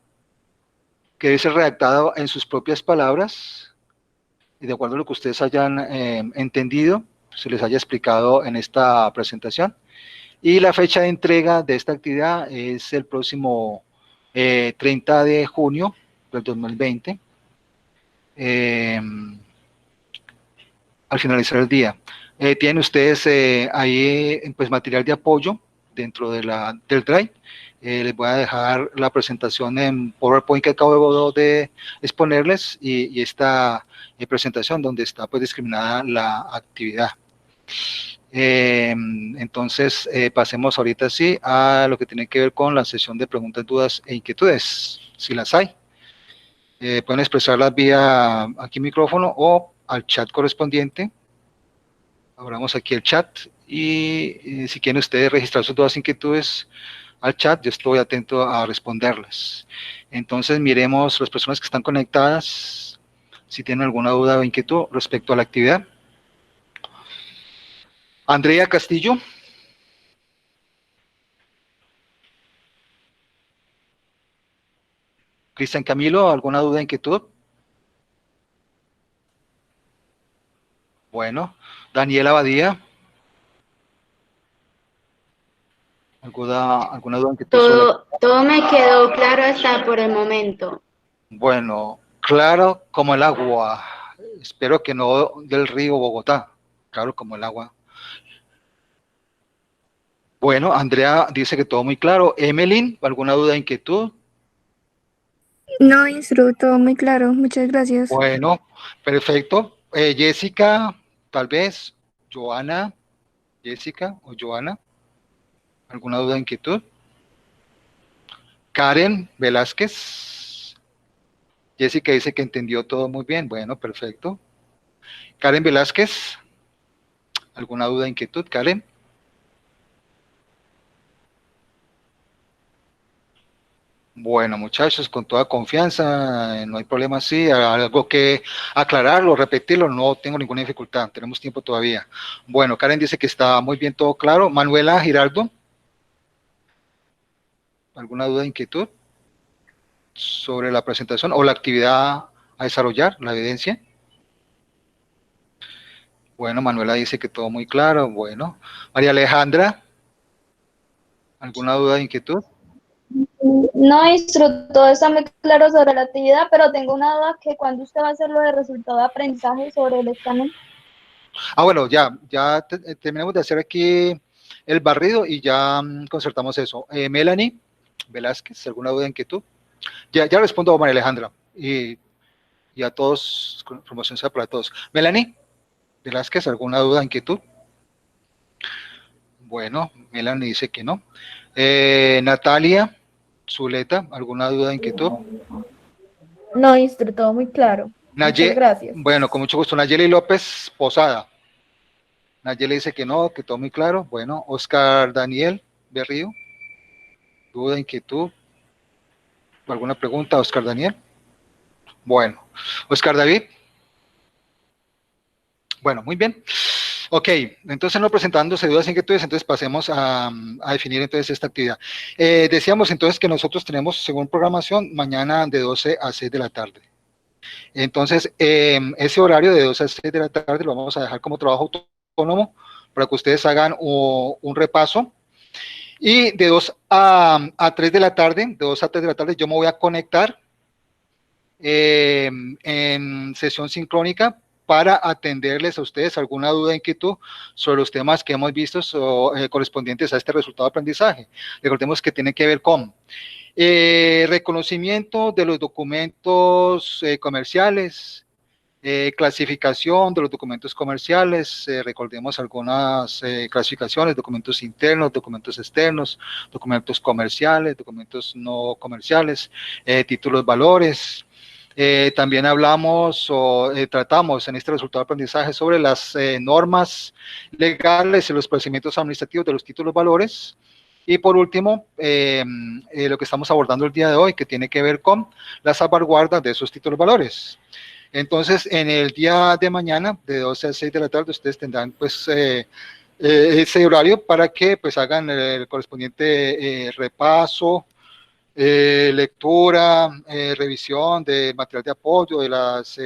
que debe ser redactada en sus propias palabras y de acuerdo a lo que ustedes hayan entendido, se les haya explicado en esta presentación. Y la fecha de entrega de esta actividad es el próximo 30 de junio del 2020. eh, al finalizar el día. Tienen ustedes ahí pues material de apoyo dentro de del Drive. Les voy a dejar la presentación en PowerPoint que acabo de exponerles y esta presentación donde está pues discriminada la actividad. Entonces, pasemos ahorita sí a lo que tiene que ver con la sesión de preguntas, dudas e inquietudes, si las hay. Pueden expresarlas vía aquí micrófono o al chat correspondiente. Abramos aquí el chat y si quieren ustedes registrar sus dudas e inquietudes al chat, yo estoy atento a responderles. Entonces, miremos las personas que están conectadas, si tienen alguna duda o inquietud respecto a la actividad. Andrea Castillo. Cristian Camilo, ¿alguna duda, inquietud? Bueno, Daniela Abadía. ¿Alguna duda, inquietud sobre la... Todo me quedó claro hasta por el momento. Bueno, claro como el agua. Espero que no del río Bogotá. Claro como el agua. Bueno, Andrea dice que todo muy claro. Emeline, ¿alguna duda, inquietud? No, instru, todo muy claro. Muchas gracias. Bueno, perfecto. Jessica, tal vez. Joana, Jessica o Joana. ¿Alguna duda, inquietud? Karen Velázquez. Jessica dice que entendió todo muy bien. Bueno, perfecto. Karen Velázquez. ¿Alguna duda, inquietud, Karen? Bueno, muchachos, con toda confianza, no hay problema, sí, algo que aclararlo, repetirlo, no tengo ninguna dificultad, tenemos tiempo todavía. Bueno, Karen dice que está muy bien todo claro. Manuela Giraldo, ¿alguna duda, inquietud sobre la presentación o la actividad a desarrollar, la evidencia? Bueno, Manuela dice que todo muy claro. Bueno, María Alejandra, ¿alguna duda, inquietud? No, instru, todo está muy claro sobre la actividad, pero tengo una duda que cuando usted va a hacer lo de resultado de aprendizaje sobre el examen. Bueno, ya terminamos de hacer aquí el barrido y ya concertamos eso. Melanie Velázquez, ¿alguna duda, inquietud? Ya respondo a María Alejandra y a todos, con promoción sea para todos. Melanie Velázquez, ¿alguna duda, inquietud? Bueno, Melanie dice que no. Natalia Zuleta, ¿alguna duda, inquietud? No, instru, todo muy claro. Muchas gracias. Bueno, con mucho gusto. Nayeli López Posada. Nayeli dice que no, que todo muy claro. Bueno, Oscar Daniel Berrío, duda, inquietud. ¿Alguna pregunta, Oscar Daniel? Bueno, Oscar David. Bueno, muy bien. Ok, entonces no presentándose dudas e inquietudes, entonces pasemos a definir entonces esta actividad. Decíamos entonces que nosotros tenemos, según programación, mañana de 12 a 6 de la tarde. Entonces, ese horario de 12 a 6 de la tarde lo vamos a dejar como trabajo autónomo para que ustedes hagan un repaso. Y de 2 a 3 de la tarde, de 2 a 3 de la tarde, yo me voy a conectar en sesión sincrónica para atenderles a ustedes alguna duda, inquietud sobre los temas que hemos visto correspondientes a este resultado de aprendizaje. Recordemos que tiene que ver con reconocimiento de los documentos comerciales, clasificación de los documentos comerciales, recordemos algunas clasificaciones, documentos internos, documentos externos, documentos comerciales, documentos no comerciales, títulos, valores. También hablamos o tratamos en este resultado de aprendizaje sobre las normas legales y los procedimientos administrativos de los títulos, valores. Y por último, lo que estamos abordando el día de hoy, que tiene que ver con la salvaguarda de esos títulos, valores. Entonces, en el día de mañana, de 12 a 6 de la tarde, ustedes tendrán pues ese horario para que pues hagan el correspondiente repaso, lectura, revisión de material de apoyo, de las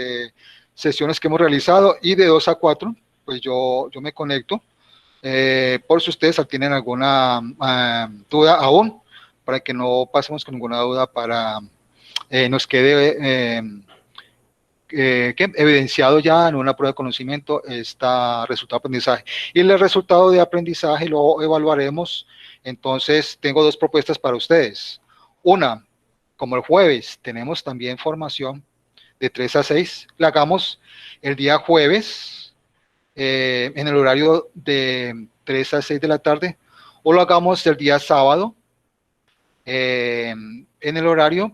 sesiones que hemos realizado, y de 2 a 4, pues yo me conecto, por si ustedes tienen alguna duda aún, para que no pasemos con ninguna duda, para nos quede que evidenciado ya en una prueba de conocimiento este resultado de aprendizaje. Y el resultado de aprendizaje lo evaluaremos. Entonces, tengo dos propuestas para ustedes. Una, como el jueves tenemos también formación de 3 a 6, la hagamos el día jueves en el horario de 3 a 6 de la tarde, o lo hagamos el día sábado en el horario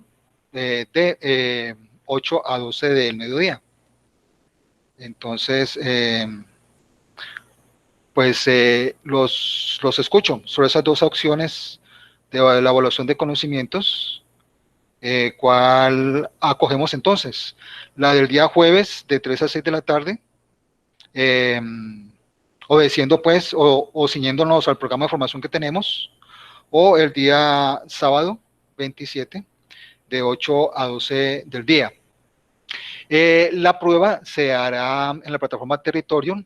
de 8 a 12 del mediodía. Entonces, pues los escucho sobre esas dos opciones de la evaluación de conocimientos. ¿Cuál acogemos entonces? La del día jueves de 3 a 6 de la tarde, eh, obedeciendo pues o ciñéndonos al programa de formación que tenemos, o el día sábado 27 de 8 a 12 del día. La prueba se hará en la plataforma Territorium.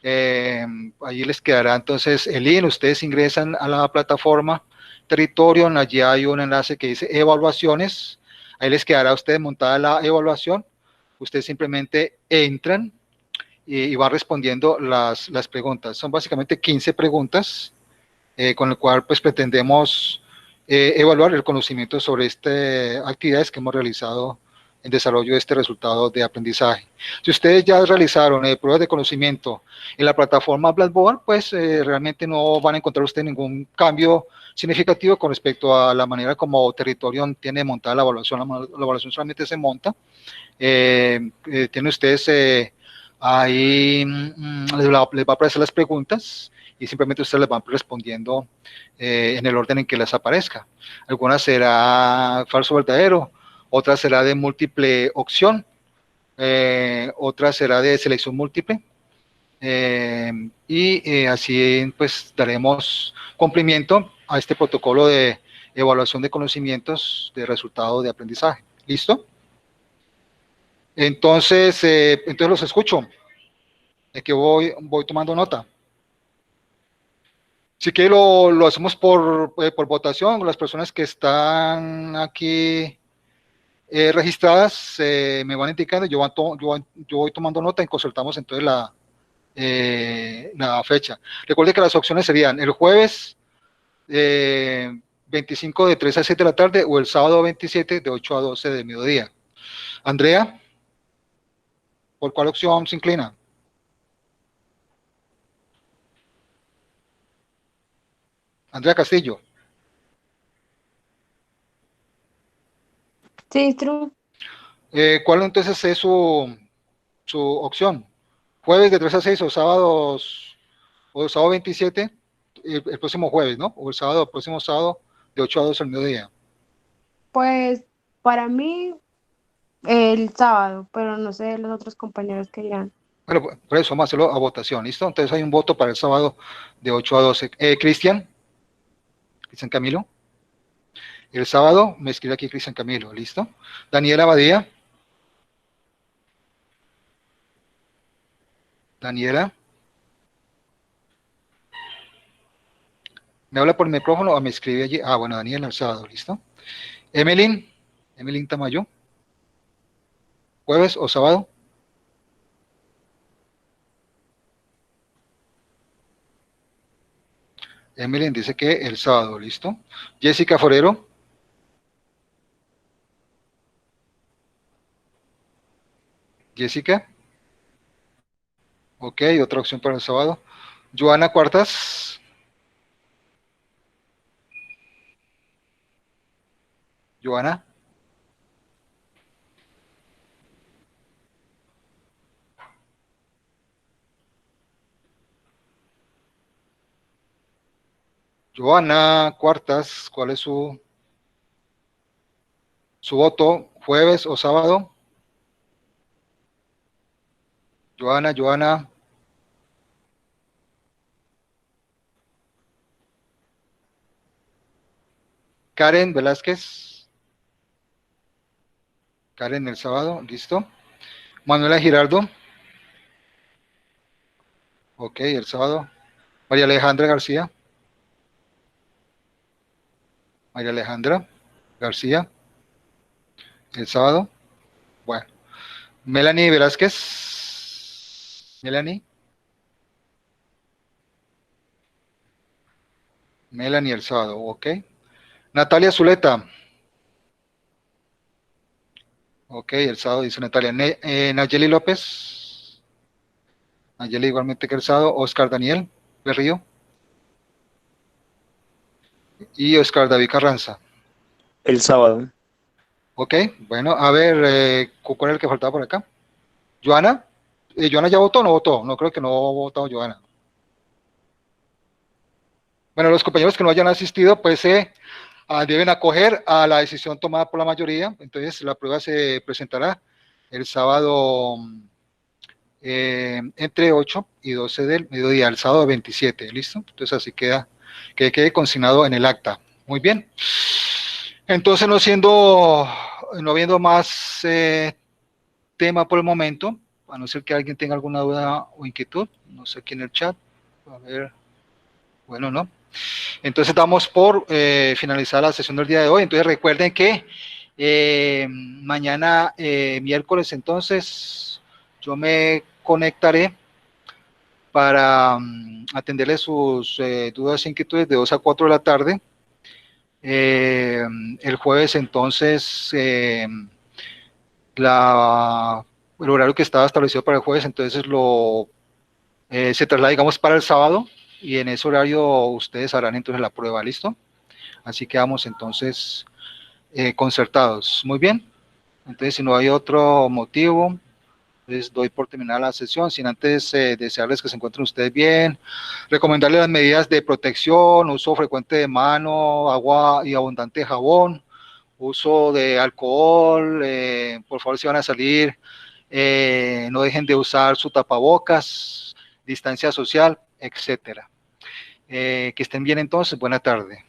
Allí les quedará entonces el link. Ustedes ingresan a la plataforma Territorium, allí hay un enlace que dice evaluaciones. Ahí les quedará a ustedes montada la evaluación. Ustedes simplemente entran y van respondiendo las preguntas. Son básicamente 15 preguntas con el cual pues pretendemos evaluar el conocimiento sobre estas actividades que hemos realizado en desarrollo de este resultado de aprendizaje. Si ustedes ya realizaron pruebas de conocimiento en la plataforma Blackboard, pues realmente no van a encontrar ustedes ningún cambio significativo con respecto a la manera como Territorium tiene montada la evaluación. La evaluación solamente se monta. Tienen ustedes ahí, les va a aparecer las preguntas y simplemente ustedes les van respondiendo en el orden en que les aparezca. Algunas será falso o verdadero, otra será de múltiple opción, otra será de selección múltiple, y así pues daremos cumplimiento a este protocolo de evaluación de conocimientos de resultado de aprendizaje. ¿Listo? Entonces los escucho, es que voy tomando nota. Si que lo hacemos por votación, las personas que están aquí registradas me van indicando, yo voy tomando nota y consultamos entonces la fecha. Recuerde que las opciones serían el jueves 25 de 3 a 7 de la tarde o el sábado 27 de 8 a 12 de mediodía. Andrea, ¿por cuál opción se inclina? Andrea Castillo. Sí, true. ¿Cuál entonces es su opción? ¿Jueves de 3 a 6 o sábados, o el sábado 27, el próximo jueves, ¿no? O el próximo sábado de 8 a 12 al mediodía. Pues para mí el sábado, pero no sé los otros compañeros que dirán. Bueno, por eso vamos a hacerlo a votación, ¿listo? Entonces hay un voto para el sábado de 8 a 12. Cristian Camilo. El sábado me escribe aquí Cristian Camilo, ¿listo? Daniela Badía. Daniela. ¿Me habla por el micrófono o me escribe allí? Ah, bueno, Daniela el sábado, ¿listo? Emelín Tamayo. ¿Jueves o sábado? Emelín dice que el sábado, ¿listo? Jessica Forero. Jessica. Ok, otra opción para el sábado. Joana Cuartas. Joana. Joana Cuartas, ¿cuál es su voto? ¿Jueves o sábado? Joana. Karen Velázquez. Karen el sábado, listo. Manuela Giraldo. Ok, el sábado. María Alejandra García. María Alejandra García. El sábado. Bueno. Melanie Velázquez. Melanie. Melanie el sábado, ok. Natalia Zuleta. Ok, el sábado dice Natalia. Nayeli López. Nayeli igualmente que el sábado. Oscar Daniel Berrío. Y Oscar David Carranza. El sábado. Ok, bueno, a ver, ¿cuál es el que faltaba por acá? Joana. ¿Joana ya votó o no votó? No creo que no ha votado Joana. Bueno, los compañeros que no hayan asistido, pues deben acoger a la decisión tomada por la mayoría. Entonces, la prueba se presentará el sábado entre 8 y 12 del mediodía, el sábado 27, ¿listo? Entonces, así que quede consignado en el acta. Muy bien. Entonces, no viendo más tema por el momento, a no ser que alguien tenga alguna duda o inquietud, no sé aquí en el chat. A ver, bueno, no. Entonces damos por finalizar la sesión del día de hoy. Entonces recuerden que mañana miércoles entonces yo me conectaré para atenderles sus dudas e inquietudes de 2 a 4 de la tarde. El jueves entonces el horario que estaba establecido para el jueves entonces se traslada digamos para el sábado y en ese horario ustedes harán entonces la prueba, ¿listo? Así quedamos entonces concertados. Muy bien. Entonces, si no hay otro motivo, les doy por terminar la sesión, sin antes desearles que se encuentren ustedes bien, recomendarles las medidas de protección, uso frecuente de mano, agua y abundante jabón, uso de alcohol, por favor, si van a salir, no dejen de usar su tapabocas, distancia social, etcétera. Que estén bien entonces, buena tarde.